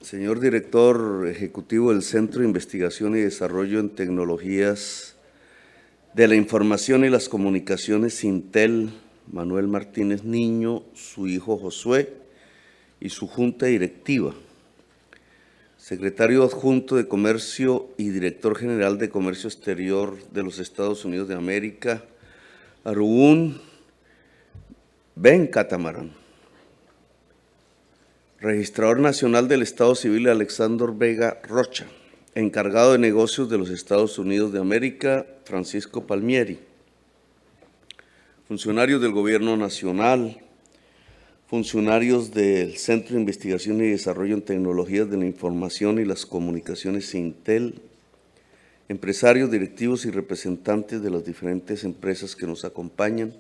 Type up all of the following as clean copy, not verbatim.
Señor Director Ejecutivo del Centro de Investigación y Desarrollo en Tecnologías de la Información y las Comunicaciones, Sintel, Manuel Martínez Niño, su hijo Josué y su junta directiva. Secretario Adjunto de Comercio y Director General de Comercio Exterior de los Estados Unidos de América, Arugún Ben Catamarán. Registrador Nacional del Estado Civil Alexander Vega Rocha. Encargado de Negocios de los Estados Unidos de América, Francisco Palmieri. Funcionarios del Gobierno Nacional, funcionarios del Centro de Investigación y Desarrollo en Tecnologías de la Información y las Comunicaciones, Sintel, empresarios, directivos y representantes de las diferentes empresas que nos acompañan,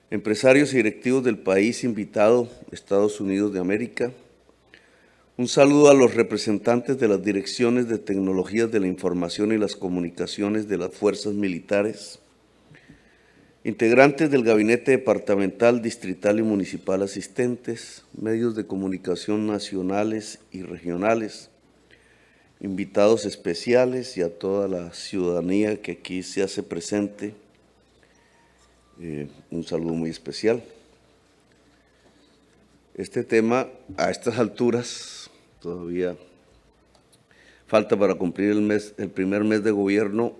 empresarios y directivos del país invitado, Estados Unidos de América. Un saludo a los representantes de las direcciones de tecnologías de la información y las comunicaciones de las fuerzas militares, integrantes del gabinete departamental, distrital y municipal asistentes, medios de comunicación nacionales y regionales, invitados especiales y a toda la ciudadanía que aquí se hace presente. Un saludo muy especial. Este tema, a estas alturas, todavía falta para cumplir el primer mes de gobierno,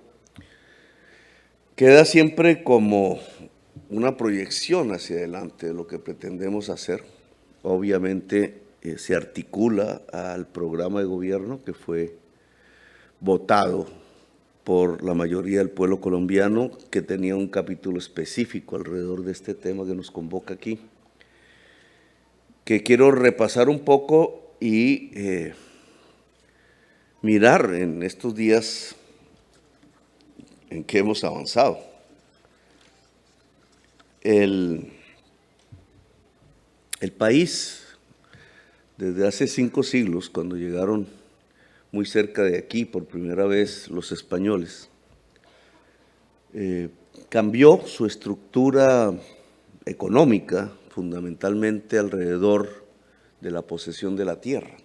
queda siempre como una proyección hacia adelante de lo que pretendemos hacer. Obviamente se articula al programa de gobierno que fue votado por la mayoría del pueblo colombiano, que tenía un capítulo específico alrededor de este tema que nos convoca aquí, que quiero repasar un poco y mirar en estos días en qué hemos avanzado. El país, desde hace 5 siglos, cuando llegaron muy cerca de aquí por primera vez los españoles, cambió su estructura económica fundamentalmente alrededor de la posesión de la tierra.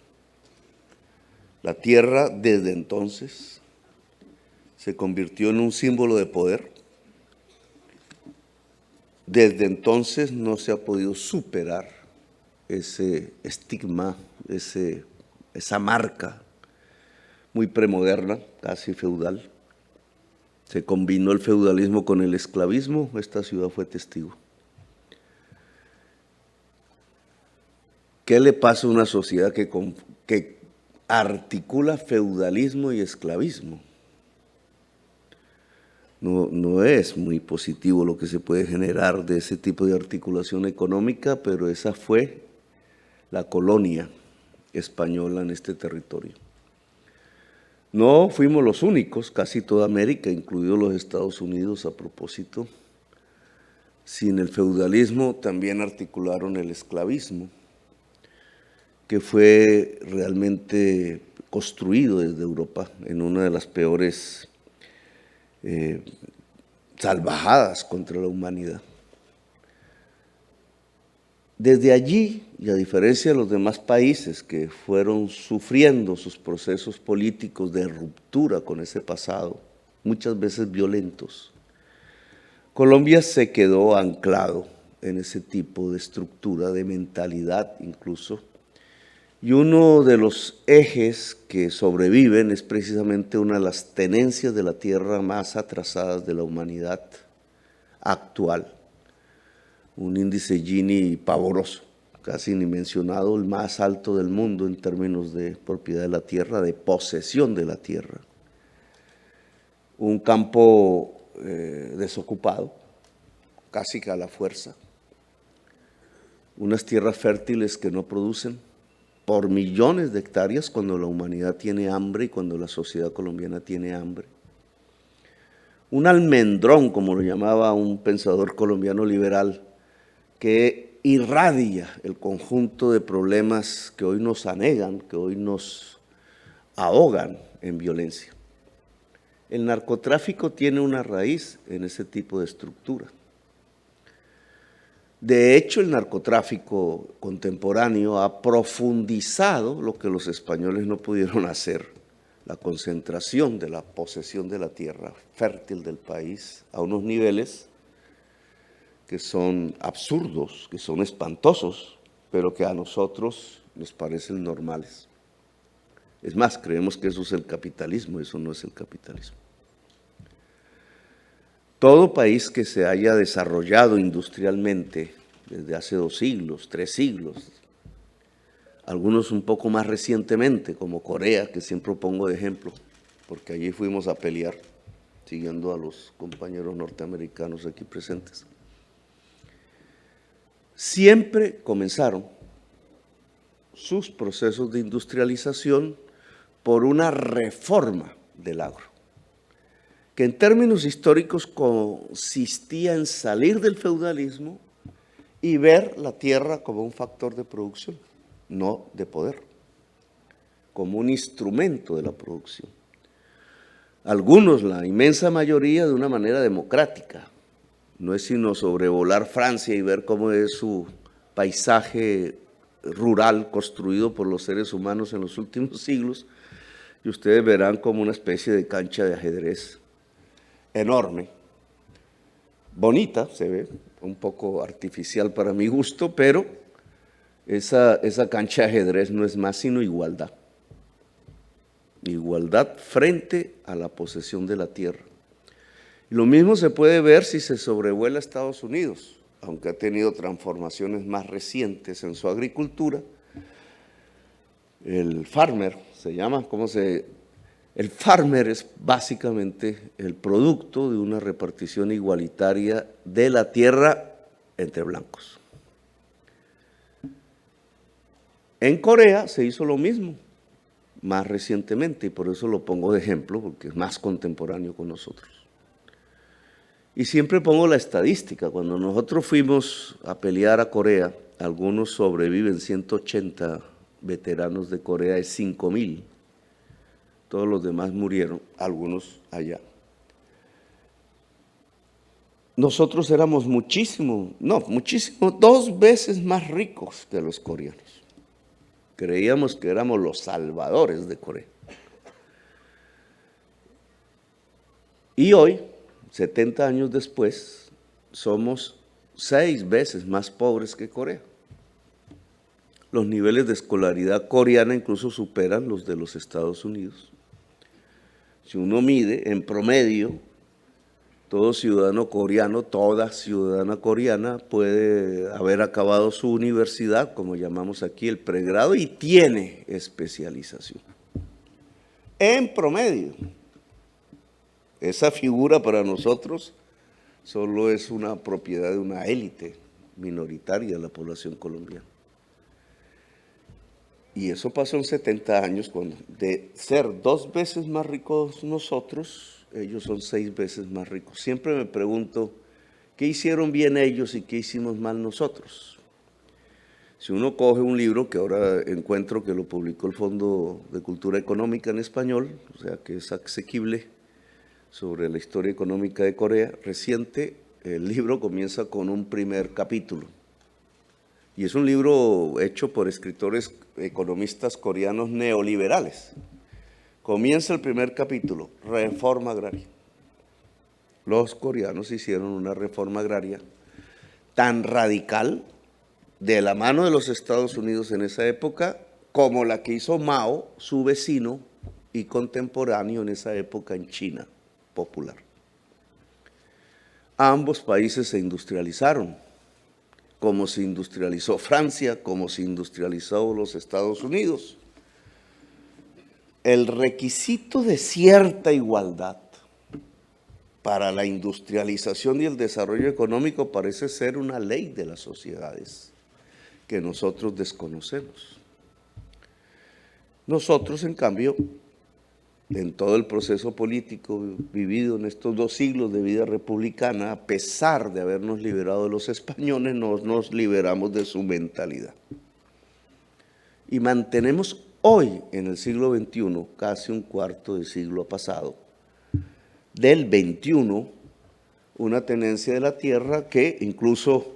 La tierra desde entonces se convirtió en un símbolo de poder. Desde entonces no se ha podido superar ese estigma, esa marca muy premoderna, casi feudal. Se combinó el feudalismo con el esclavismo, esta ciudad fue testigo. ¿Qué le pasa a una sociedad que articula feudalismo y esclavismo? No es muy positivo lo que se puede generar de ese tipo de articulación económica, pero esa fue la colonia española en este territorio. No fuimos los únicos, casi toda América, incluidos los Estados Unidos, a propósito. Sin el feudalismo también articularon el esclavismo, que fue realmente construido desde Europa en una de las peores salvajadas contra la humanidad. Desde allí, y a diferencia de los demás países que fueron sufriendo sus procesos políticos de ruptura con ese pasado, muchas veces violentos, Colombia se quedó anclado en ese tipo de estructura, de mentalidad incluso, y uno de los ejes que sobreviven es precisamente una de las tenencias de la tierra más atrasadas de la humanidad actual. Un índice Gini pavoroso, casi ni mencionado, el más alto del mundo en términos de propiedad de la tierra, de posesión de la tierra. Un campo desocupado, casi que a la fuerza. Unas tierras fértiles que no producen por millones de hectáreas cuando la humanidad tiene hambre y cuando la sociedad colombiana tiene hambre. Un almendrón, como lo llamaba un pensador colombiano liberal, que irradia el conjunto de problemas que hoy nos anegan, que hoy nos ahogan en violencia. El narcotráfico tiene una raíz en ese tipo de estructura. De hecho, el narcotráfico contemporáneo ha profundizado lo que los españoles no pudieron hacer, la concentración de la posesión de la tierra fértil del país a unos niveles que son absurdos, que son espantosos, pero que a nosotros nos parecen normales. Es más, creemos que eso es el capitalismo, eso no es el capitalismo. Todo país que se haya desarrollado industrialmente desde hace 2 siglos, 3 siglos, algunos un poco más recientemente, como Corea, que siempre pongo de ejemplo, porque allí fuimos a pelear, siguiendo a los compañeros norteamericanos aquí presentes, siempre comenzaron sus procesos de industrialización por una reforma del agro, que en términos históricos consistía en salir del feudalismo y ver la tierra como un factor de producción, no de poder, como un instrumento de la producción. Algunos, la inmensa mayoría, de una manera democrática. No es sino sobrevolar Francia y ver cómo es su paisaje rural construido por los seres humanos en los últimos siglos, y ustedes verán como una especie de cancha de ajedrez enorme, bonita, se ve, un poco artificial para mi gusto, pero esa cancha de ajedrez no es más sino igualdad. Igualdad frente a la posesión de la tierra. Y lo mismo se puede ver si se sobrevuela Estados Unidos, aunque ha tenido transformaciones más recientes en su agricultura. El farmer se llama, el farmer es básicamente el producto de una repartición igualitaria de la tierra entre blancos. En Corea se hizo lo mismo, más recientemente, y por eso lo pongo de ejemplo, porque es más contemporáneo con nosotros. Y siempre pongo la estadística. Cuando nosotros fuimos a pelear a Corea, algunos sobreviven, 180 veteranos de Corea de 5.000. Todos los demás murieron, algunos allá. Nosotros éramos muchísimo, 2 veces más ricos que los coreanos. Creíamos que éramos los salvadores de Corea. Y hoy, 70 años después, somos 6 veces más pobres que Corea. Los niveles de escolaridad coreana incluso superan los de los Estados Unidos. Si uno mide, en promedio, todo ciudadano coreano, toda ciudadana coreana puede haber acabado su universidad, como llamamos aquí el pregrado, y tiene especialización. En promedio. Esa figura para nosotros solo es una propiedad de una élite minoritaria de la población colombiana. Y eso pasó en 70 años, cuando de ser 2 veces más ricos nosotros, ellos son 6 veces más ricos. Siempre me pregunto, ¿qué hicieron bien ellos y qué hicimos mal nosotros? Si uno coge un libro, que ahora encuentro que lo publicó el Fondo de Cultura Económica en español, o sea que es asequible, sobre la historia económica de Corea reciente, el libro comienza con un primer capítulo. Y es un libro hecho por escritores economistas coreanos neoliberales. Comienza el primer capítulo, reforma agraria. Los coreanos hicieron una reforma agraria tan radical, de la mano de los Estados Unidos en esa época, como la que hizo Mao, su vecino y contemporáneo en esa época en China popular. Ambos países se industrializaron, como se industrializó Francia, como se industrializó los Estados Unidos. El requisito de cierta igualdad para la industrialización y el desarrollo económico parece ser una ley de las sociedades que nosotros desconocemos. Nosotros, en cambio, en todo el proceso político vivido en estos 2 siglos de vida republicana, a pesar de habernos liberado de los españoles, no nos liberamos de su mentalidad. Y mantenemos hoy, en el siglo XXI, casi un cuarto de siglo pasado, del XXI, una tenencia de la tierra que incluso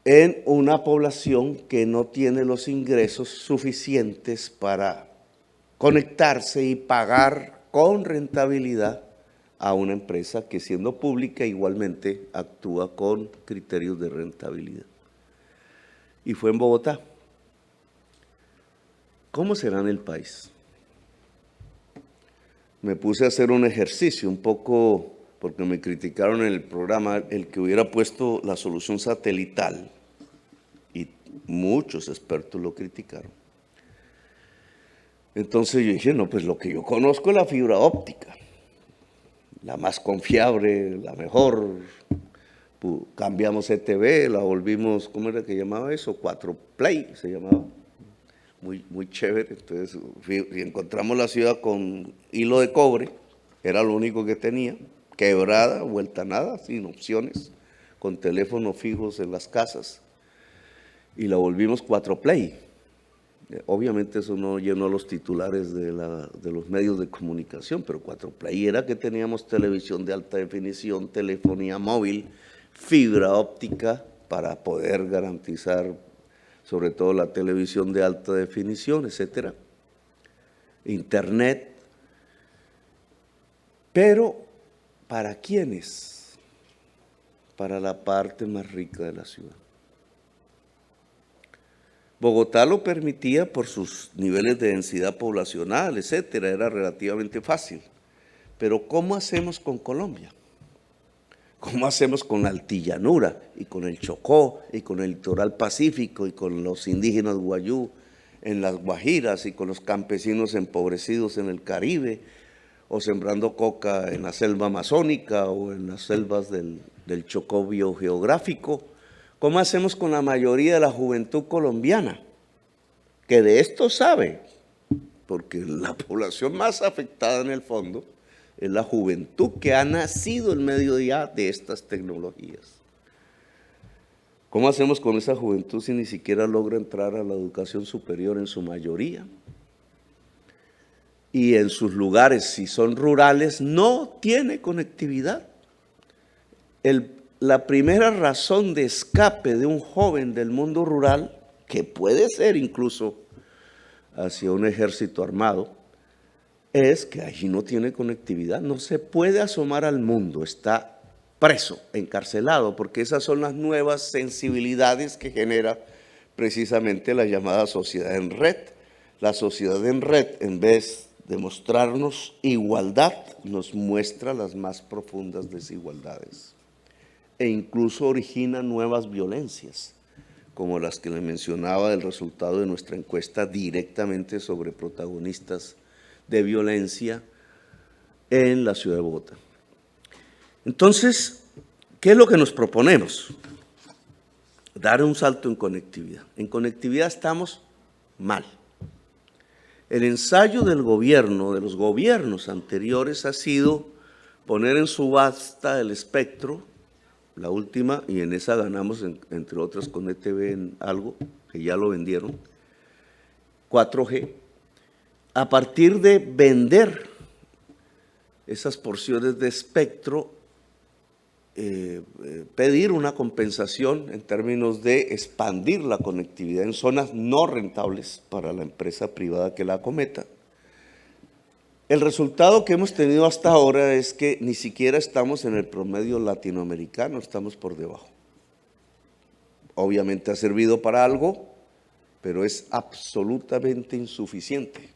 en una población que no tiene los ingresos suficientes para conectarse y pagar con rentabilidad a una empresa que, siendo pública, igualmente actúa con criterios de rentabilidad. Y fue en Bogotá. ¿Cómo será en el país? Me puse a hacer un ejercicio un poco, porque me criticaron en el programa el que hubiera puesto la solución satelital, y muchos expertos lo criticaron. Entonces yo dije, no, pues lo que yo conozco es la fibra óptica, la más confiable, la mejor. Cambiamos ETV, la volvimos, ¿cómo era que llamaba eso? 4Play se llamaba. Muy chévere. Entonces encontramos la ciudad con hilo de cobre, era lo único que tenía, quebrada, vuelta a nada, sin opciones, con teléfonos fijos en las casas, y la volvimos 4Play. Obviamente eso no llenó los titulares de los medios de comunicación, pero 4Play era que teníamos televisión de alta definición, telefonía móvil, fibra óptica para poder garantizar sobre todo la televisión de alta definición, etcétera, internet. Pero ¿para quiénes? Para la parte más rica de la ciudad. Bogotá lo permitía por sus niveles de densidad poblacional, etcétera, era relativamente fácil. Pero ¿cómo hacemos con Colombia? ¿Cómo hacemos con la altillanura y con el Chocó y con el litoral pacífico y con los indígenas guayú en las Guajiras y con los campesinos empobrecidos en el Caribe, o sembrando coca en la selva amazónica o en las selvas del Chocó biogeográfico? ¿Cómo hacemos con la mayoría de la juventud colombiana, que de esto sabe? Porque la población más afectada en el fondo es la juventud que ha nacido en medio ya de estas tecnologías. ¿Cómo hacemos con esa juventud si ni siquiera logra entrar a la educación superior en su mayoría? Y en sus lugares, si son rurales, no tiene conectividad. La primera razón de escape de un joven del mundo rural, que puede ser incluso hacia un ejército armado, es que allí no tiene conectividad, no se puede asomar al mundo, está preso, encarcelado, porque esas son las nuevas sensibilidades que genera precisamente la llamada sociedad en red. La sociedad en red, en vez de mostrarnos igualdad, nos muestra las más profundas desigualdades e incluso origina nuevas violencias, como las que le mencionaba del resultado de nuestra encuesta directamente sobre protagonistas de violencia en la ciudad de Bogotá. Entonces, ¿qué es lo que nos proponemos? Dar un salto en conectividad. En conectividad estamos mal. El ensayo del gobierno, de los gobiernos anteriores, ha sido poner en subasta el espectro, la última, y en esa ganamos, entre otras, con ETV en algo, que ya lo vendieron, 4G, a partir de vender esas porciones de espectro, pedir una compensación en términos de expandir la conectividad en zonas no rentables para la empresa privada que la acometa. El resultado que hemos tenido hasta ahora es que ni siquiera estamos en el promedio latinoamericano, estamos por debajo. Obviamente ha servido para algo, pero es absolutamente insuficiente.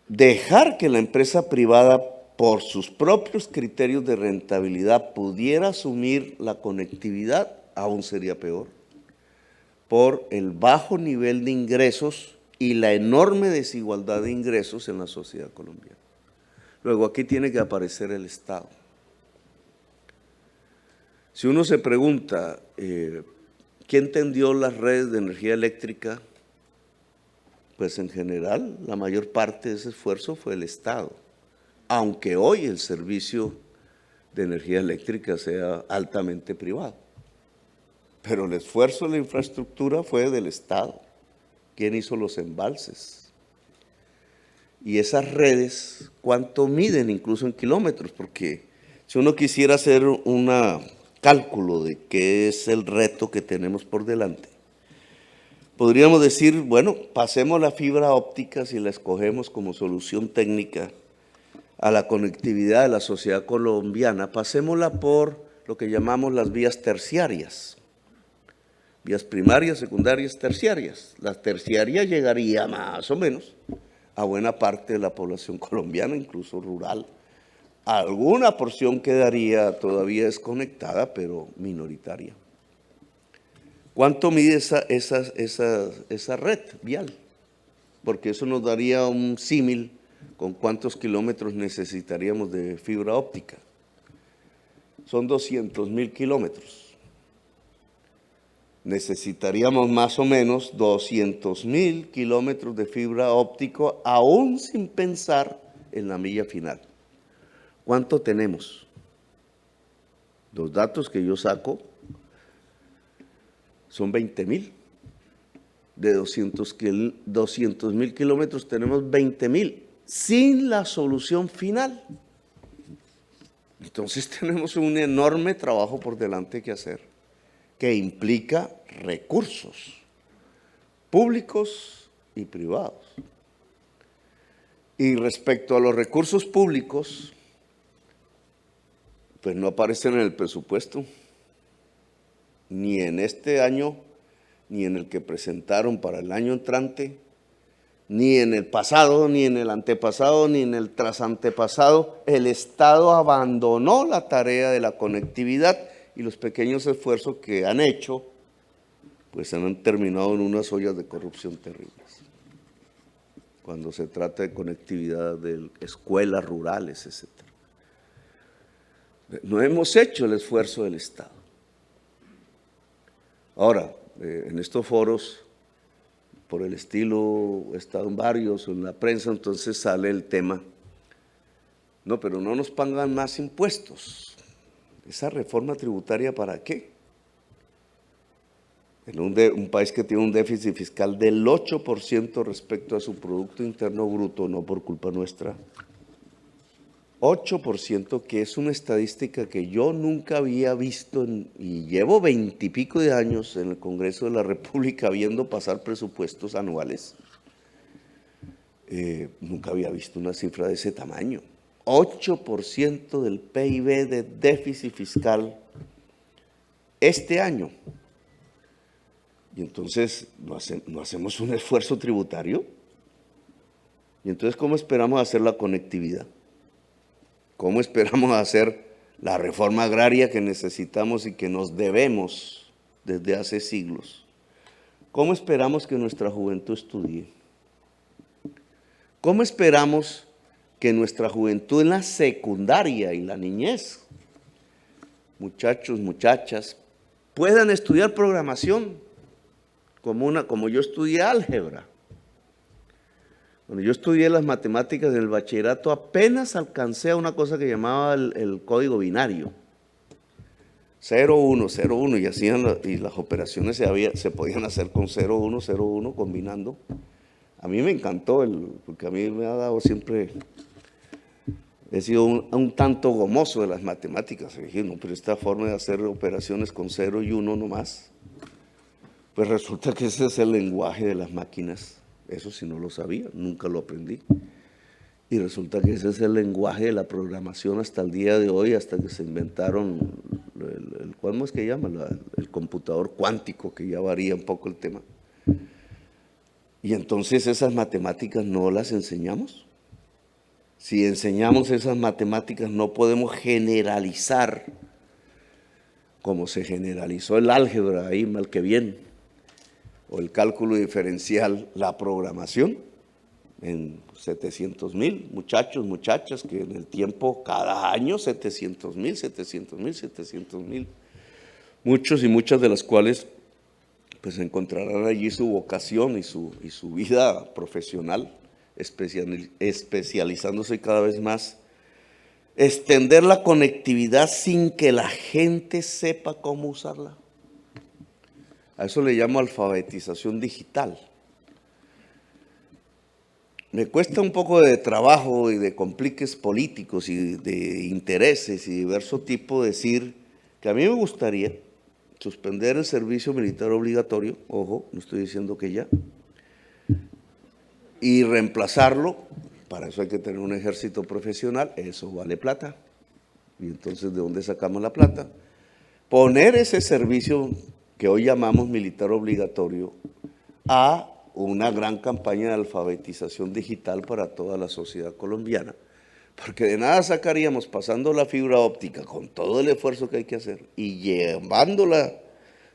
Dejar que la empresa privada, por sus propios criterios de rentabilidad, pudiera asumir la conectividad, aún sería peor, por el bajo nivel de ingresos y la enorme desigualdad de ingresos en la sociedad colombiana. Luego, aquí tiene que aparecer el Estado. Si uno se pregunta, ¿quién tendió las redes de energía eléctrica? Pues en general, la mayor parte de ese esfuerzo fue el Estado, aunque hoy el servicio de energía eléctrica sea altamente privado. Pero el esfuerzo de la infraestructura fue del Estado. ¿Quién hizo los embalses? Y esas redes, ¿cuánto miden incluso en kilómetros? Porque si uno quisiera hacer una cálculo de qué es el reto que tenemos por delante, podríamos decir, bueno, pasemos la fibra óptica, si la escogemos como solución técnica a la conectividad de la sociedad colombiana, pasémosla por lo que llamamos las vías terciarias. Vías primarias, secundarias, terciarias. La terciaria llegaría más o menos a buena parte de la población colombiana, incluso rural. Alguna porción quedaría todavía desconectada, pero minoritaria. ¿Cuánto mide esa red vial? Porque eso nos daría un símil con cuántos kilómetros necesitaríamos de fibra óptica. Son 200.000 kilómetros. Necesitaríamos más o menos 200.000 kilómetros de fibra óptica, aún sin pensar en la milla final. ¿Cuánto tenemos? Los datos que yo saco son 20.000. De 200.000 kilómetros tenemos 20.000, sin la solución final. Entonces tenemos un enorme trabajo por delante que hacer, que implica recursos públicos y privados. Y respecto a los recursos públicos, pues no aparecen en el presupuesto, ni en este año, ni en el que presentaron para el año entrante, ni en el pasado, ni en el antepasado, ni en el trasantepasado. El Estado abandonó la tarea de la conectividad y los pequeños esfuerzos que han hecho, pues han terminado en unas ollas de corrupción terribles. Cuando se trata de conectividad de escuelas rurales, etc. No hemos hecho el esfuerzo del Estado. Ahora, en estos foros, por el estilo, he estado en varios, en la prensa, entonces sale el tema, no, pero no nos pagan más impuestos. ¿Esa reforma tributaria para qué? En un país que tiene un déficit fiscal del 8% respecto a su Producto Interno Bruto, no por culpa nuestra, 8%, que es una estadística que yo nunca había visto, y llevo 20 y pico de años en el Congreso de la República viendo pasar presupuestos anuales. Nunca había visto una cifra de ese tamaño. 8% del PIB de déficit fiscal este año. Y entonces, ¿no hacemos un esfuerzo tributario? Y entonces, ¿cómo esperamos hacer la conectividad? ¿Cómo esperamos hacer la reforma agraria que necesitamos y que nos debemos desde hace siglos? ¿Cómo esperamos que nuestra juventud estudie? ¿Cómo esperamos que nuestra juventud en la secundaria y la niñez, muchachos, muchachas, puedan estudiar programación como yo estudié álgebra? Cuando yo estudié las matemáticas en el bachillerato, apenas alcancé a una cosa que llamaba el código binario. 0, 1, 0, 1, y las operaciones se podían hacer con 0, 1, 0, 1, combinando. A mí me encantó, porque a mí me ha dado siempre, he sido un tanto gomoso de las matemáticas. Y dije, no, pero esta forma de hacer operaciones con 0 y 1 nomás, pues resulta que ese es el lenguaje de las máquinas. Eso sí no lo sabía, nunca lo aprendí. Y resulta que ese es el lenguaje de la programación hasta el día de hoy, hasta que se inventaron, ¿cómo es que llama? El computador cuántico, que ya varía un poco el tema. Y entonces esas matemáticas no las enseñamos. Si enseñamos esas matemáticas no podemos generalizar, como se generalizó el álgebra ahí mal que bien, o el cálculo diferencial, la programación, en 700.000 muchachos, muchachas, que en el tiempo, cada año 700.000, muchos y muchas de las cuales pues encontrarán allí su vocación y su vida profesional, especializándose cada vez más. Extender la conectividad sin que la gente sepa cómo usarla. A eso le llamo alfabetización digital. Me cuesta un poco de trabajo y de compliques políticos y de intereses y diverso tipo decir que a mí me gustaría suspender el servicio militar obligatorio, ojo, no estoy diciendo que ya, y reemplazarlo, para eso hay que tener un ejército profesional, eso vale plata. Y entonces, ¿de dónde sacamos la plata? Poner ese servicio que hoy llamamos militar obligatorio a una gran campaña de alfabetización digital para toda la sociedad colombiana, porque de nada sacaríamos pasando la fibra óptica con todo el esfuerzo que hay que hacer y llevando la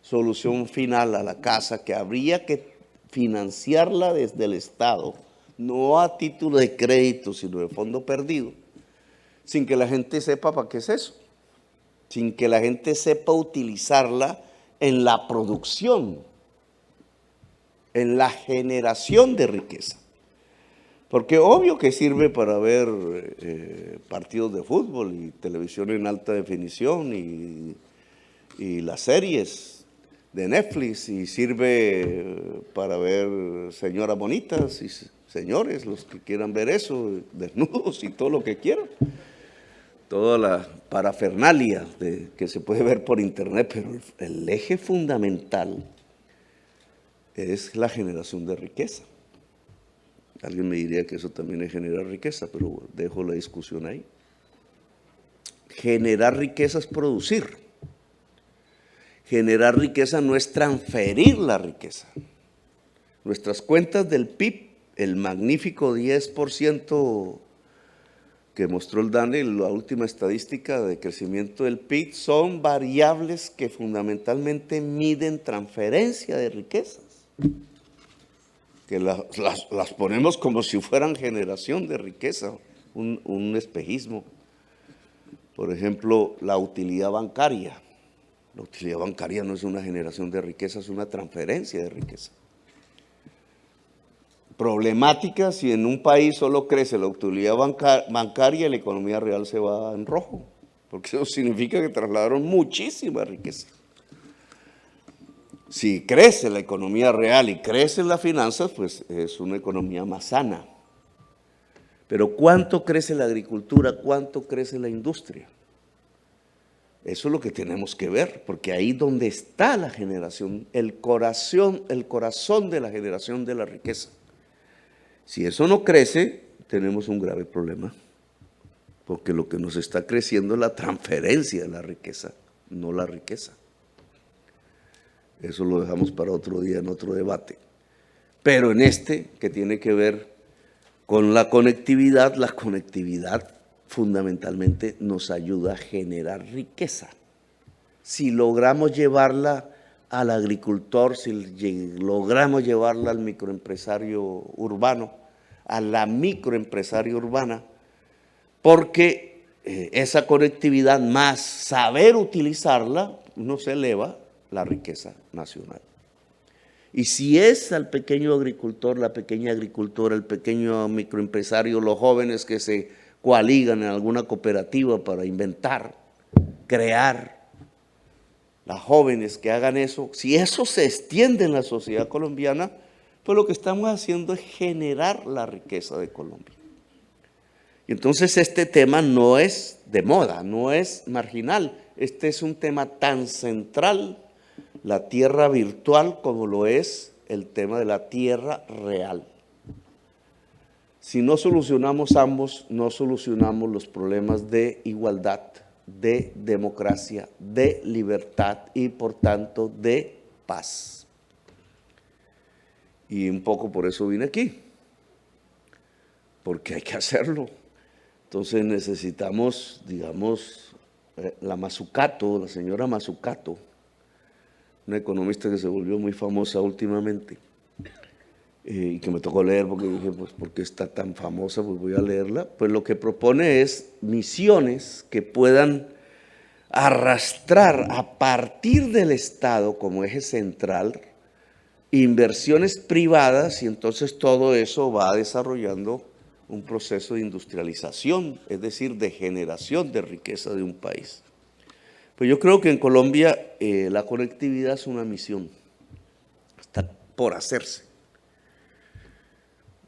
solución final a la casa, que habría que financiarla desde el Estado, no a título de crédito, sino de fondo perdido, sin que la gente sepa para qué es eso, sin que la gente sepa utilizarla en la producción, en la generación de riqueza. Porque obvio que sirve para ver partidos de fútbol y televisión en alta definición y las series de Netflix, y sirve para ver señoras bonitas y señores, los que quieran ver eso, desnudos y todo lo que quieran. Toda la parafernalia que se puede ver por internet, pero el eje fundamental es la generación de riqueza. Alguien me diría que eso también es generar riqueza, pero dejo la discusión ahí. Generar riqueza es producir. Generar riqueza no es transferir la riqueza. Nuestras cuentas del PIB, el magnífico 10% que mostró el DANE, la última estadística de crecimiento del PIB, son variables que fundamentalmente miden transferencia de riquezas, que las ponemos como si fueran generación de riqueza, un espejismo. Por ejemplo, la utilidad bancaria. La utilidad bancaria no es una generación de riqueza, es una transferencia de riqueza. Problemática si en un país solo crece la utilidad bancaria, la economía real se va en rojo, porque eso significa que trasladaron muchísima riqueza. Si crece la economía real y crecen las finanzas, pues es una economía más sana. Pero ¿cuánto crece la agricultura? ¿Cuánto crece la industria? Eso es lo que tenemos que ver, porque ahí donde está la generación, el corazón de la generación de la riqueza. Si eso no crece, tenemos un grave problema, porque lo que nos está creciendo es la transferencia de la riqueza, no la riqueza. Eso lo dejamos para otro día, en otro debate. Pero en este, que tiene que ver con la conectividad fundamentalmente nos ayuda a generar riqueza. Si logramos llevarla al agricultor, si logramos llevarla al microempresario urbano, a la microempresaria urbana, porque esa conectividad más saber utilizarla nos eleva la riqueza nacional. Y si es al pequeño agricultor, la pequeña agricultora, el pequeño microempresario, los jóvenes que se coaligan en alguna cooperativa para inventar, crear, las jóvenes que hagan eso, si eso se extiende en la sociedad colombiana, pues lo que estamos haciendo es generar la riqueza de Colombia. Y entonces este tema no es de moda, no es marginal, este es un tema tan central, la tierra virtual, como lo es el tema de la tierra real. Si no solucionamos ambos, no solucionamos los problemas de igualdad, de democracia, de libertad y por tanto de paz. Y un poco por eso vine aquí, porque hay que hacerlo. Entonces necesitamos, digamos, la Mazzucato, la señora Mazzucato, una economista que se volvió muy famosa últimamente, y que me tocó leer porque dije, pues, ¿por qué está tan famosa? Pues voy a leerla. Pues lo que propone es misiones que puedan arrastrar a partir del Estado como eje central inversiones privadas, y entonces todo eso va desarrollando un proceso de industrialización, es decir, de generación de riqueza de un país. Pues yo creo que en Colombia la conectividad es una misión, está por hacerse.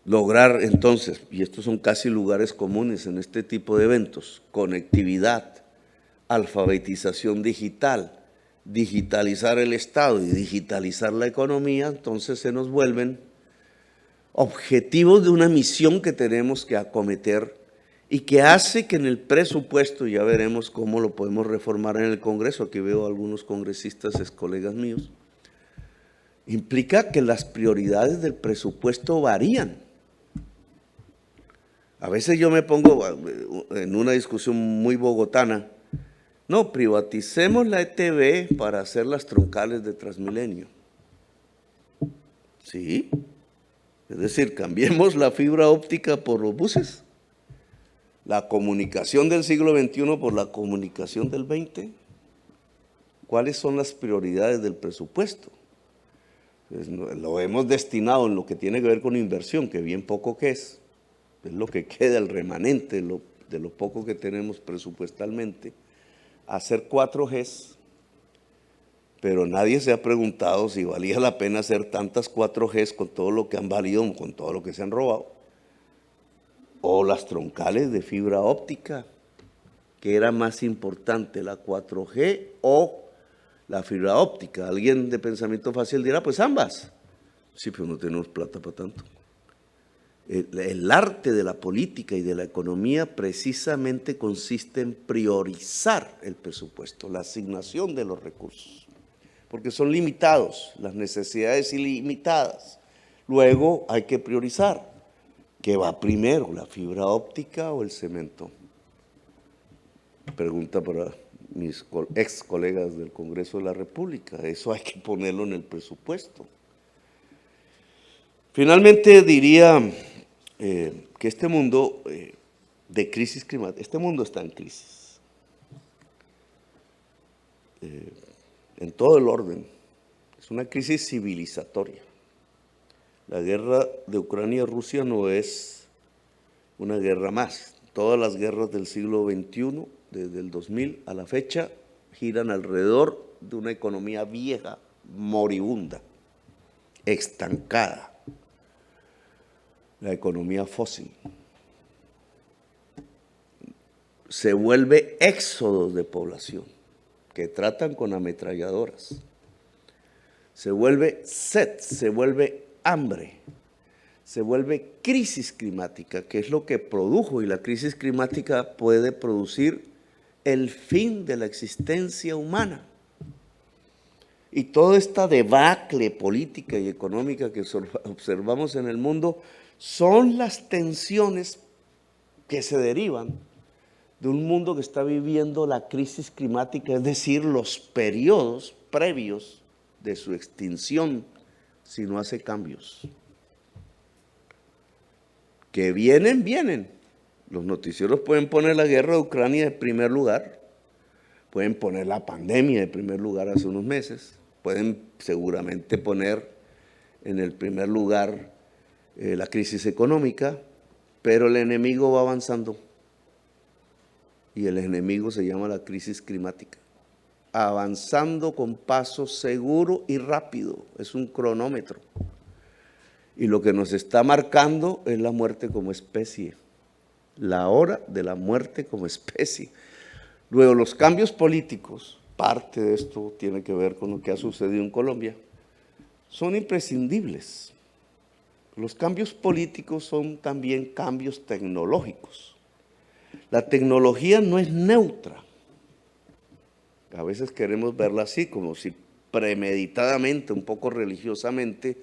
Lograr entonces, y estos son casi lugares comunes en este tipo de eventos, conectividad, alfabetización digital, digitalizar el Estado y digitalizar la economía, entonces se nos vuelven objetivos de una misión que tenemos que acometer y que hace que en el presupuesto, ya veremos cómo lo podemos reformar en el Congreso, aquí veo a algunos congresistas, ex colegas míos, implica que las prioridades del presupuesto varían. A veces yo me pongo en una discusión muy bogotana, no, privaticemos la ETB para hacer las troncales de Transmilenio. Sí, es decir, cambiemos la fibra óptica por los buses, la comunicación del siglo XXI por la comunicación del XX. ¿Cuáles son las prioridades del presupuesto? Pues lo hemos destinado en lo que tiene que ver con inversión, que bien poco que es lo que queda, el remanente de lo poco que tenemos presupuestalmente, a hacer 4Gs, pero nadie se ha preguntado si valía la pena hacer tantas 4Gs con todo lo que han valido, con todo lo que se han robado, o las troncales de fibra óptica, que era más importante, la 4G o la fibra óptica. Alguien de pensamiento fácil dirá, pues ambas. Sí, pero no tenemos plata para tanto. El arte de la política y de la economía precisamente consiste en priorizar el presupuesto, la asignación de los recursos, porque son limitados, las necesidades ilimitadas. Luego hay que priorizar. ¿Qué va primero, la fibra óptica o el cemento? Pregunta para mis ex colegas del Congreso de la República. Eso hay que ponerlo en el presupuesto. Finalmente diría que este mundo de crisis climática, este mundo está en crisis. En todo el orden. Es una crisis civilizatoria. La guerra de Ucrania y Rusia no es una guerra más. Todas las guerras del siglo XXI, desde el 2000 a la fecha, giran alrededor de una economía vieja, moribunda, estancada. La economía fósil. Se vuelve éxodos de población que tratan con ametralladoras. Se vuelve sed, se vuelve hambre, se vuelve crisis climática, que es lo que produjo, y la crisis climática puede producir el fin de la existencia humana. Y toda esta debacle política y económica que observamos en el mundo son las tensiones que se derivan de un mundo que está viviendo la crisis climática, es decir, los periodos previos de su extinción si no hace cambios. Que vienen, vienen. Los noticieros pueden poner la guerra de Ucrania de primer lugar, pueden poner la pandemia de primer lugar hace unos meses, pueden seguramente poner en el primer lugar la crisis económica, pero el enemigo va avanzando y el enemigo se llama la crisis climática. Avanzando con paso seguro y rápido, es un cronómetro. Y lo que nos está marcando es la muerte como especie, la hora de la muerte como especie. Luego, los cambios políticos, parte de esto tiene que ver con lo que ha sucedido en Colombia, son imprescindibles. Los cambios políticos son también cambios tecnológicos. La tecnología no es neutra. A veces queremos verla así, como si premeditadamente, un poco religiosamente,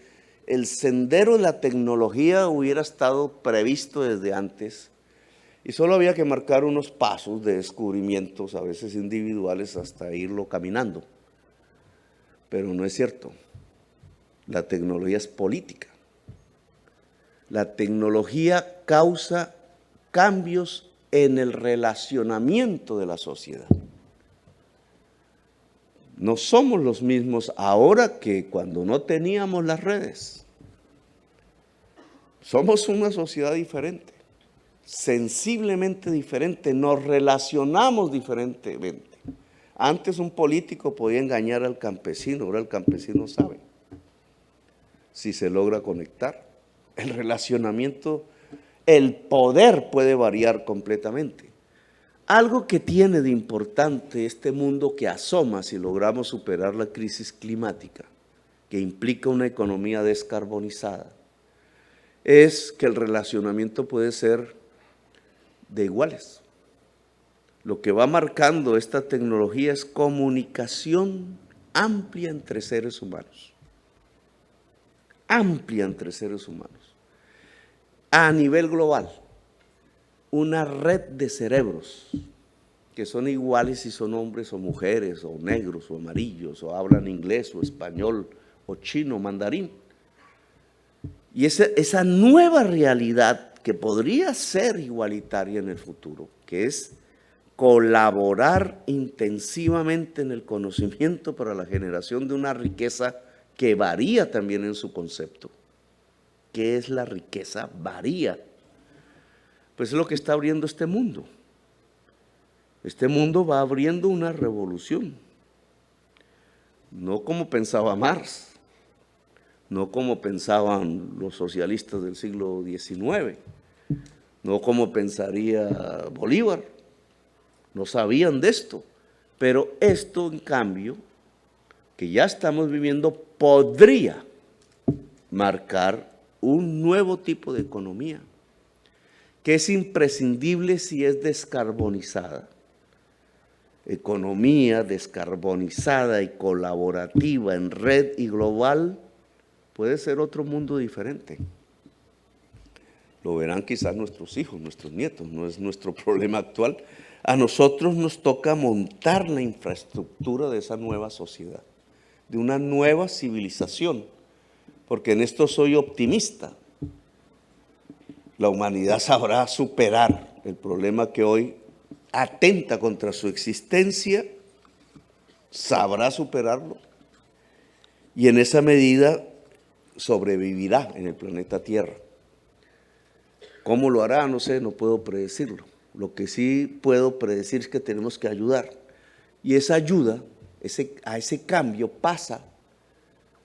el sendero de la tecnología hubiera estado previsto desde antes y solo había que marcar unos pasos de descubrimientos, a veces individuales, hasta irlo caminando. Pero no es cierto. La tecnología es política. La tecnología causa cambios en el relacionamiento de la sociedad. No somos los mismos ahora que cuando no teníamos las redes. Somos una sociedad diferente, sensiblemente diferente, nos relacionamos diferentemente. Antes un político podía engañar al campesino, ahora el campesino sabe si se logra conectar. El relacionamiento, el poder puede variar completamente. Algo que tiene de importante este mundo que asoma si logramos superar la crisis climática, que implica una economía descarbonizada, es que el relacionamiento puede ser de iguales. Lo que va marcando esta tecnología es comunicación amplia entre seres humanos. Amplia entre seres humanos. A nivel global, una red de cerebros que son iguales si son hombres o mujeres, o negros o amarillos, o hablan inglés o español o chino, mandarín. Y esa nueva realidad que podría ser igualitaria en el futuro, que es colaborar intensivamente en el conocimiento para la generación de una riqueza que varía también en su concepto. ¿Qué es la riqueza? Varía. Pues es lo que está abriendo este mundo. Este mundo va abriendo una revolución. No como pensaba Marx, no como pensaban los socialistas del siglo XIX, no como pensaría Bolívar, no sabían de esto, pero esto en cambio, que ya estamos viviendo, podría marcar un nuevo tipo de economía, que es imprescindible si es descarbonizada. Economía descarbonizada y colaborativa en red y global puede ser otro mundo diferente. Lo verán quizás nuestros hijos, nuestros nietos, no es nuestro problema actual. A nosotros nos toca montar la infraestructura de esa nueva sociedad, de una nueva civilización, porque en esto soy optimista. La humanidad sabrá superar el problema que hoy atenta contra su existencia, sabrá superarlo y en esa medida sobrevivirá en el planeta Tierra. ¿Cómo lo hará? No sé, no puedo predecirlo. Lo que sí puedo predecir es que tenemos que ayudar. Y esa ayuda, a ese cambio pasa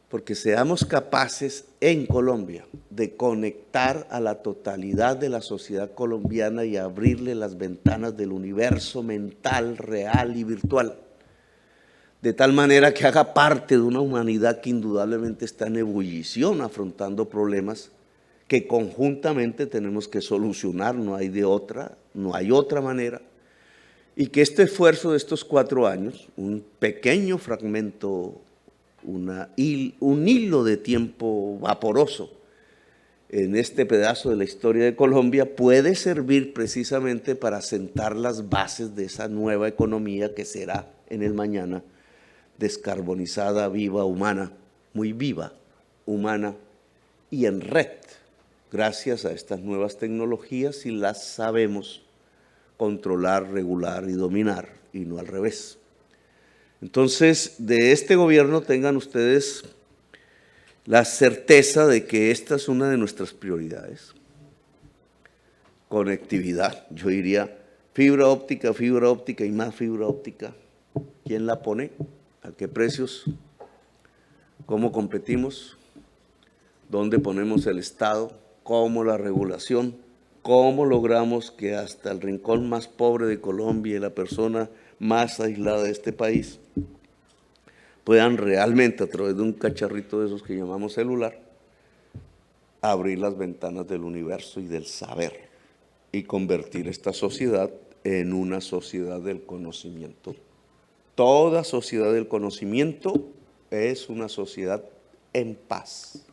porque seamos capaces en Colombia de conectar a la totalidad de la sociedad colombiana y abrirle las ventanas del universo mental, real y virtual, de tal manera que haga parte de una humanidad que indudablemente está en ebullición, afrontando problemas que conjuntamente tenemos que solucionar, no hay otra manera, y que este esfuerzo de estos 4 años, un pequeño fragmento, un hilo de tiempo vaporoso en este pedazo de la historia de Colombia, puede servir precisamente para sentar las bases de esa nueva economía que será en el mañana descarbonizada, viva, humana, muy viva, humana y en red, gracias a estas nuevas tecnologías, si las sabemos controlar, regular y dominar, y no al revés. Entonces, de este gobierno tengan ustedes la certeza de que esta es una de nuestras prioridades. Conectividad, yo diría fibra óptica y más fibra óptica. ¿Quién la pone? ¿A qué precios? ¿Cómo competimos? ¿Dónde ponemos el Estado? ¿Cómo la regulación? ¿Cómo logramos que hasta el rincón más pobre de Colombia y la persona más aislada de este país puedan realmente, a través de un cacharrito de esos que llamamos celular, abrir las ventanas del universo y del saber y convertir esta sociedad en una sociedad del conocimiento? Toda sociedad del conocimiento es una sociedad en paz.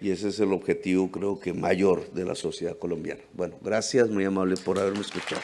Y ese es el objetivo, creo que mayor, de la sociedad colombiana. Bueno, gracias, muy amable por haberme escuchado.